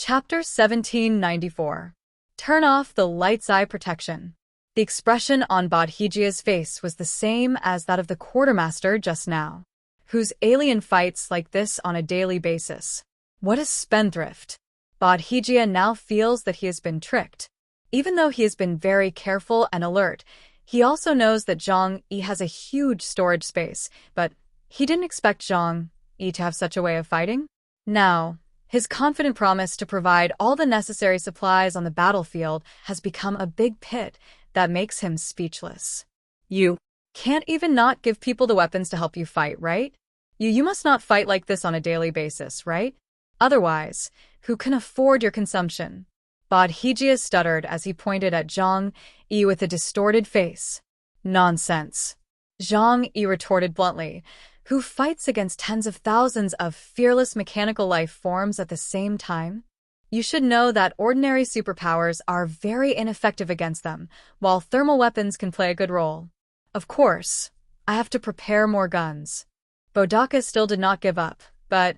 Chapter 1794. Turn off the light's eye protection. The expression on Bodhijia's face was the same as that of the quartermaster just now, whose alien fights like this on a daily basis. What a spendthrift! Bodhijia now feels that he has been tricked. Even though he has been very careful and alert, he also knows that Zhang Yi has a huge storage space, but he didn't expect Zhang Yi to have such a way of fighting. Now, his confident promise to provide all the necessary supplies on the battlefield has become a big pit that makes him speechless. You can't even not give people the weapons to help you fight, right? You must not fight like this on a daily basis, right? Otherwise, who can afford your consumption? Bodhijia stuttered as he pointed at Zhang Yi with a distorted face. Nonsense. Zhang Yi retorted bluntly. Who fights against tens of thousands of fearless mechanical life forms at the same time? You should know that ordinary superpowers are very ineffective against them, while thermal weapons can play a good role. Of course, I have to prepare more guns. Bodaka still did not give up, but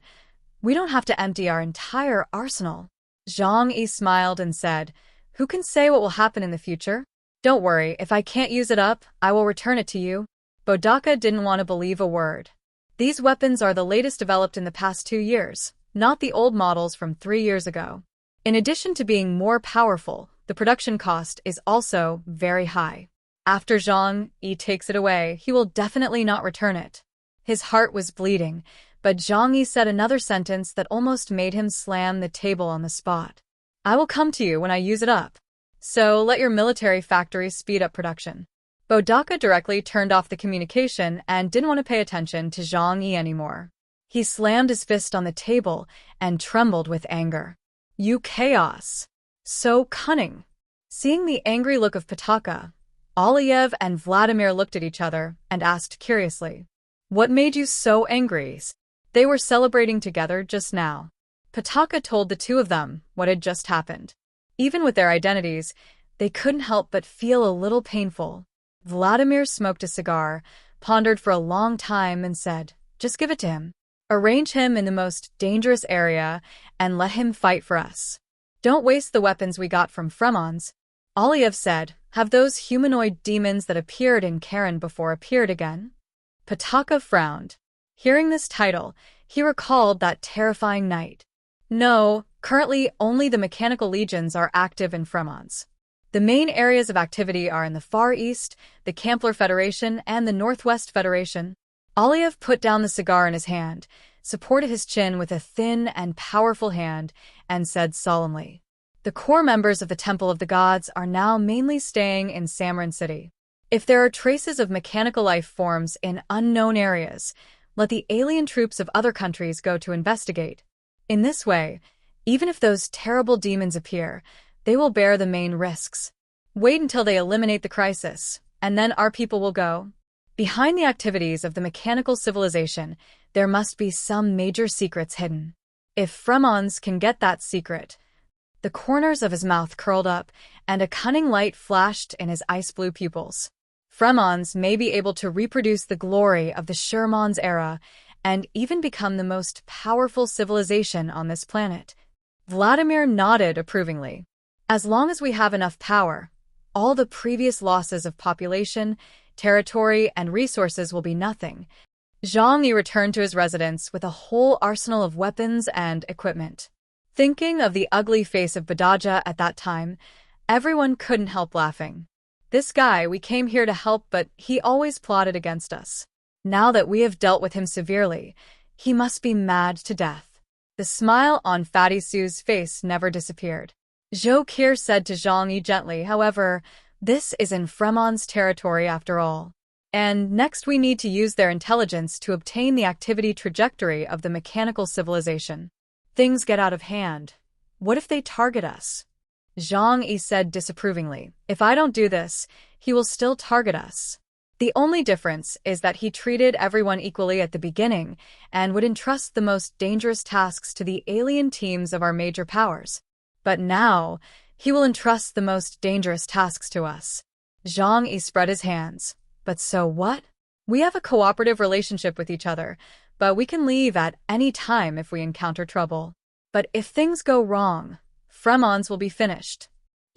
we don't have to empty our entire arsenal. Zhang Yi smiled and said, Who can say what will happen in the future? Don't worry, if I can't use it up, I will return it to you. Bodaka didn't want to believe a word. These weapons are the latest developed in the past 2 years, not the old models from 3 years ago. In addition to being more powerful, the production cost is also very high. After Zhang Yi takes it away, he will definitely not return it. His heart was bleeding, but Zhang Yi said another sentence that almost made him slam the table on the spot. I will come to you when I use it up. So let your military factories speed up production. Bodaka directly turned off the communication and didn't want to pay attention to Zhang Yi anymore. He slammed his fist on the table and trembled with anger. You chaos! So cunning! Seeing the angry look of Potaka, Aliyev and Vladimir looked at each other and asked curiously, What made you so angry? They were celebrating together just now. Potaka told the two of them what had just happened. Even with their identities, they couldn't help but feel a little painful. Vladimir smoked a cigar, pondered for a long time and said, Just give it to him. Arrange him in the most dangerous area and let him fight for us. Don't waste the weapons we got from Fremons. Aliyev said, Have those humanoid demons that appeared in Karen before appeared again? Potaka frowned. Hearing this title, he recalled that terrifying night. No, currently only the mechanical legions are active in Fremons. The main areas of activity are in the Far East, the Kampler Federation, and the Northwest Federation. Aliyev put down the cigar in his hand, supported his chin with a thin and powerful hand, and said solemnly, The core members of the Temple of the Gods are now mainly staying in Samran City. If there are traces of mechanical life forms in unknown areas, let the alien troops of other countries go to investigate. In this way, even if those terrible demons appear, they will bear the main risks. Wait until they eliminate the crisis, and then our people will go. Behind the activities of the mechanical civilization, there must be some major secrets hidden. If Fremons can get that secret— The corners of his mouth curled up, and a cunning light flashed in his ice-blue pupils. Fremons may be able to reproduce the glory of the Sherman's era and even become the most powerful civilization on this planet. Vladimir nodded approvingly. As long as we have enough power, all the previous losses of population, territory, and resources will be nothing. Zhang Yi returned to his residence with a whole arsenal of weapons and equipment. Thinking of the ugly face of Badaja at that time, everyone couldn't help laughing. This guy, we came here to help, but he always plotted against us. Now that we have dealt with him severely, he must be mad to death. The smile on Fatty Sue's face never disappeared. Zhou Qir said to Zhang Yi gently, However, this is in Fremon's territory after all. And next we need to use their intelligence to obtain the activity trajectory of the mechanical civilization. Things get out of hand. What if they target us? Zhang Yi said disapprovingly, If I don't do this, he will still target us. The only difference is that he treated everyone equally at the beginning and would entrust the most dangerous tasks to the alien teams of our major powers. But now, he will entrust the most dangerous tasks to us. Zhang Yi spread his hands. But so what? We have a cooperative relationship with each other, but we can leave at any time if we encounter trouble. But if things go wrong, Fremons will be finished.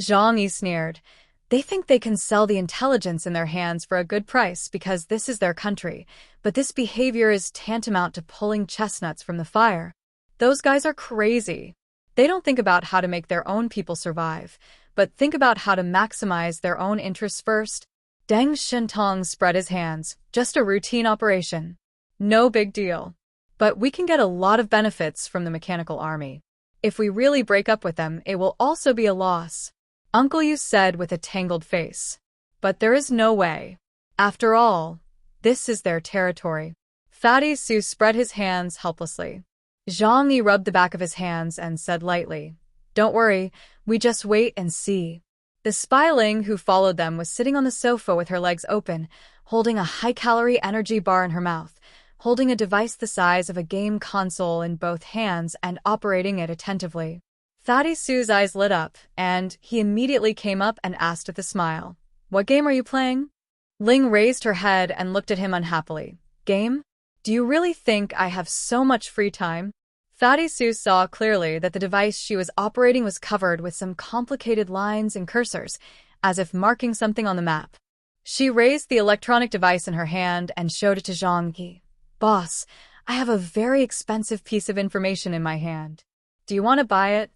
Zhang Yi sneered. They think they can sell the intelligence in their hands for a good price because this is their country, but this behavior is tantamount to pulling chestnuts from the fire. Those guys are crazy. They don't think about how to make their own people survive, but think about how to maximize their own interests first. Deng Shintong spread his hands. Just a routine operation. No big deal. But we can get a lot of benefits from the mechanical army. If we really break up with them, it will also be a loss. Uncle Yu said with a tangled face. But there is no way. After all, this is their territory. Fatty Su spread his hands helplessly. Zhang Yi rubbed the back of his hands and said lightly, "Don't worry, we just wait and see." The spy Ling who followed them was sitting on the sofa with her legs open, holding a high-calorie energy bar in her mouth, holding a device the size of a game console in both hands and operating it attentively. Fatty Su's eyes lit up, and he immediately came up and asked with a smile, "What game are you playing?" Ling raised her head and looked at him unhappily. "Game? Do you really think I have so much free time?" Fatty Su saw clearly that the device she was operating was covered with some complicated lines and cursors, as if marking something on the map. She raised the electronic device in her hand and showed it to Zhang Yi. "Boss, I have a very expensive piece of information in my hand. Do you want to buy it?"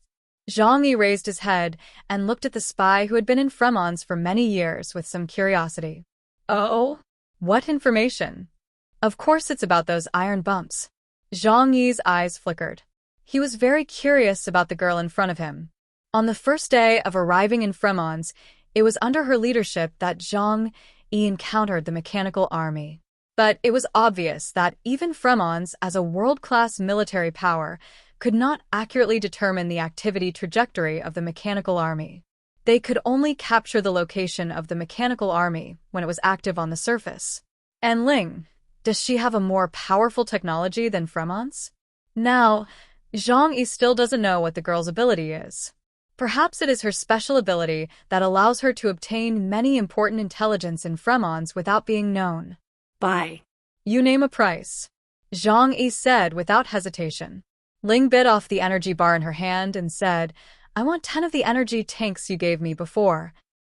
Zhang Yi raised his head and looked at the spy who had been in Fremons for many years with some curiosity. "Oh? What information?" "Of course it's about those iron bumps." Zhang Yi's eyes flickered. He was very curious about the girl in front of him. On the first day of arriving in Fremons, it was under her leadership that Zhang Yi encountered the mechanical army. But it was obvious that even Fremons, as a world-class military power, could not accurately determine the activity trajectory of the mechanical army. They could only capture the location of the mechanical army when it was active on the surface. And Ling, does she have a more powerful technology than Fremons? Now, Zhang Yi still doesn't know what the girl's ability is. Perhaps it is her special ability that allows her to obtain many important intelligence in Fremons without being known. "Buy." "You name a price," Zhang Yi said without hesitation. Ling bit off the energy bar in her hand and said, "I want 10 of the energy tanks you gave me before.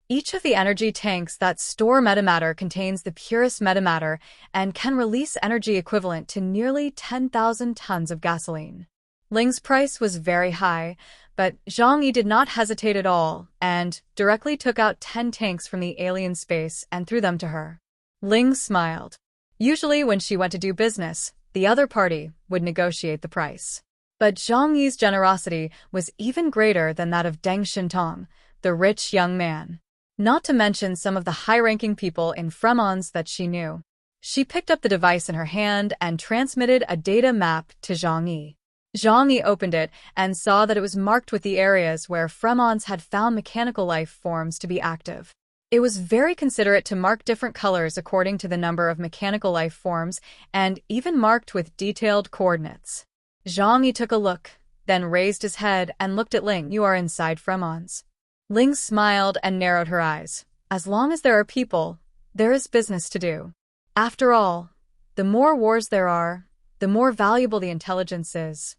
Each of the energy tanks that store metamatter contains the purest metamatter and can release energy equivalent to nearly 10,000 tons of gasoline." Ling's price was very high, but Zhang Yi did not hesitate at all and directly took out 10 tanks from the alien space and threw them to her. Ling smiled. Usually when she went to do business, the other party would negotiate the price. But Zhang Yi's generosity was even greater than that of Deng Shintong, the rich young man. Not to mention some of the high-ranking people in Fremons that she knew. She picked up the device in her hand and transmitted a data map to Zhang Yi. Zhang Yi opened it and saw that it was marked with the areas where Fremons had found mechanical life forms to be active. It was very considerate to mark different colors according to the number of mechanical life forms and even marked with detailed coordinates. Zhang Yi took a look, then raised his head and looked at Ling. "You are inside Fremons." Ling smiled and narrowed her eyes. "As long as there are people, there is business to do. After all, the more wars there are, the more valuable the intelligence is."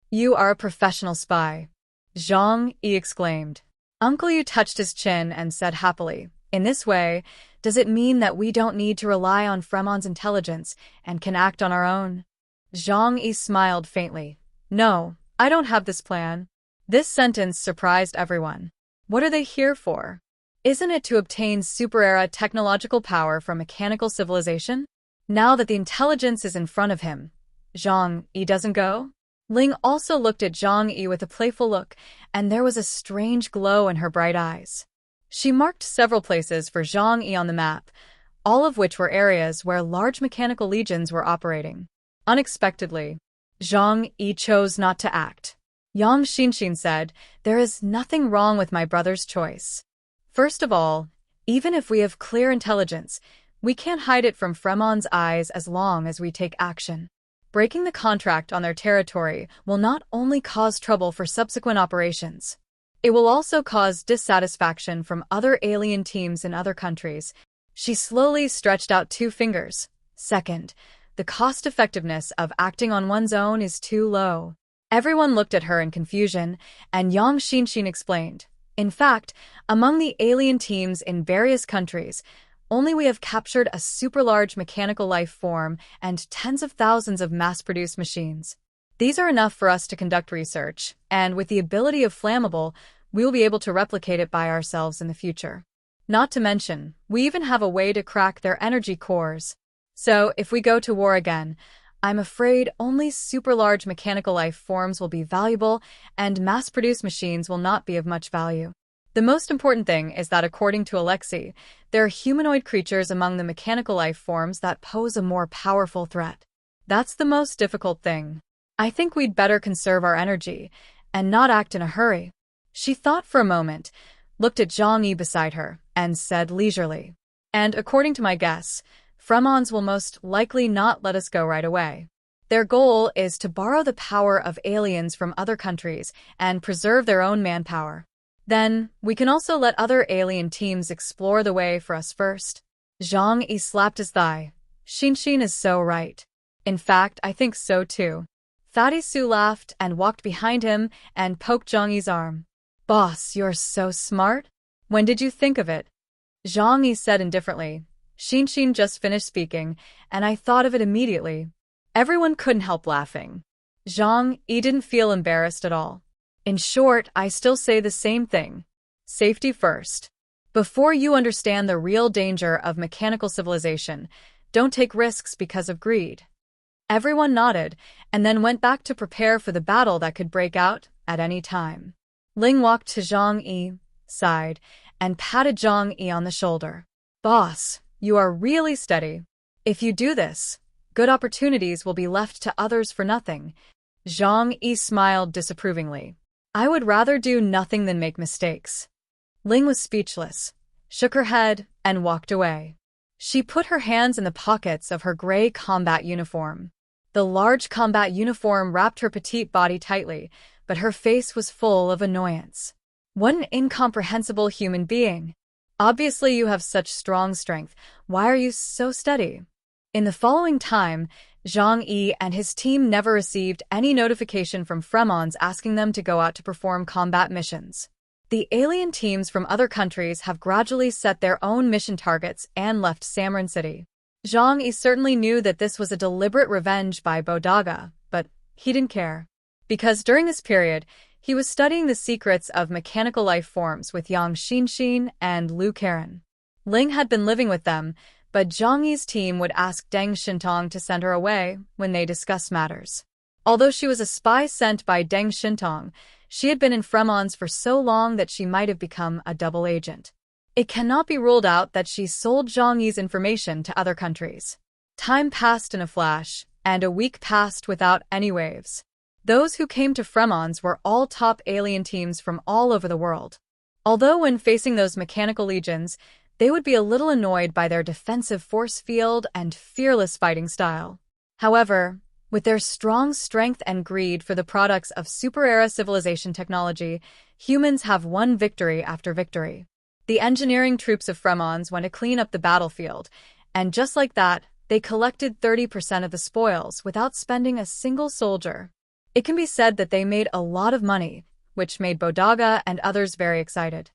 "You are a professional spy," Zhang Yi exclaimed. Uncle Yu touched his chin and said happily, "In this way, does it mean that we don't need to rely on Fremon's intelligence and can act on our own?" Zhang Yi smiled faintly. "No, I don't have this plan." This sentence surprised everyone. What are they here for? Isn't it to obtain super-era technological power from mechanical civilization? Now that the intelligence is in front of him, Zhang Yi doesn't go? Ling also looked at Zhang Yi with a playful look, and there was a strange glow in her bright eyes. She marked several places for Zhang Yi on the map, all of which were areas where large mechanical legions were operating. Unexpectedly, Zhang Yi chose not to act. Yang Xinxin said, "There is nothing wrong with my brother's choice. First of all, even if we have clear intelligence, we can't hide it from Fremon's eyes as long as we take action. Breaking the contract on their territory will not only cause trouble for subsequent operations, it will also cause dissatisfaction from other alien teams in other countries." She slowly stretched out 2 fingers. "Second, the cost-effectiveness of acting on one's own is too low. Everyone looked at her in confusion, and Yang Xinshin explained. In fact, among the alien teams in various countries, only we have captured a super-large mechanical life form and tens of thousands of mass-produced machines. These are enough for us to conduct research, and with the ability of Flammable, we will be able to replicate it by ourselves in the future. Not to mention, we even have a way to crack their energy cores. So, if we go to war again, I'm afraid only super-large mechanical life forms will be valuable, and mass-produced machines will not be of much value. The most important thing is that according to Alexei, there are humanoid creatures among the mechanical life forms that pose a more powerful threat. That's the most difficult thing. I think we'd better conserve our energy, and not act in a hurry. She thought for a moment, looked at Zhang Yi beside her, and said leisurely. And according to my guess, Fremons will most likely not let us go right away. Their goal is to borrow the power of aliens from other countries and preserve their own manpower. Then, we can also let other alien teams explore the way for us first. Zhang Yi slapped his thigh. Xinshin is so right. In fact, I think so too. Fatty Su laughed and walked behind him and poked Zhang Yi's arm. Boss, you're so smart. When did you think of it? Zhang Yi said indifferently. Xinshin just finished speaking, and I thought of it immediately. Everyone couldn't help laughing. Zhang Yi didn't feel embarrassed at all. In short, I still say the same thing. Safety first. Before you understand the real danger of mechanical civilization, don't take risks because of greed. Everyone nodded, and then went back to prepare for the battle that could break out at any time. Ling walked to Zhang Yi, sighed, and patted Zhang Yi on the shoulder. Boss, you are really steady. If you do this, good opportunities will be left to others for nothing. Zhang Yi smiled disapprovingly. I would rather do nothing than make mistakes. Ling was speechless, shook her head, and walked away. She put her hands in the pockets of her gray combat uniform. The large combat uniform wrapped her petite body tightly, but her face was full of annoyance. What an incomprehensible human being! Obviously you have such strong strength. Why are you so steady? In the following time, Zhang Yi and his team never received any notification from Fremons asking them to go out to perform combat missions. The alien teams from other countries have gradually set their own mission targets and left Samran City. Zhang Yi certainly knew that this was a deliberate revenge by Bodaga, but he didn't care. Because during this period, he was studying the secrets of mechanical life forms with Yang Xinshin and Lu Karen. Ling had been living with them, but Zhang Yi's team would ask Deng Shintong to send her away when they discussed matters. Although she was a spy sent by Deng Shintong, she had been in Fremons for so long that she might have become a double agent. It cannot be ruled out that she sold Zhang Yi's information to other countries. Time passed in a flash, and a week passed without any waves. Those who came to Fremons were all top alien teams from all over the world. Although when facing those mechanical legions, they would be a little annoyed by their defensive force field and fearless fighting style. However, with their strong strength and greed for the products of super-era civilization technology, humans have won victory after victory. The engineering troops of Fremons went to clean up the battlefield, and just like that, they collected 30% of the spoils without spending a single soldier. It can be said that they made a lot of money, which made Bodaga and others very excited.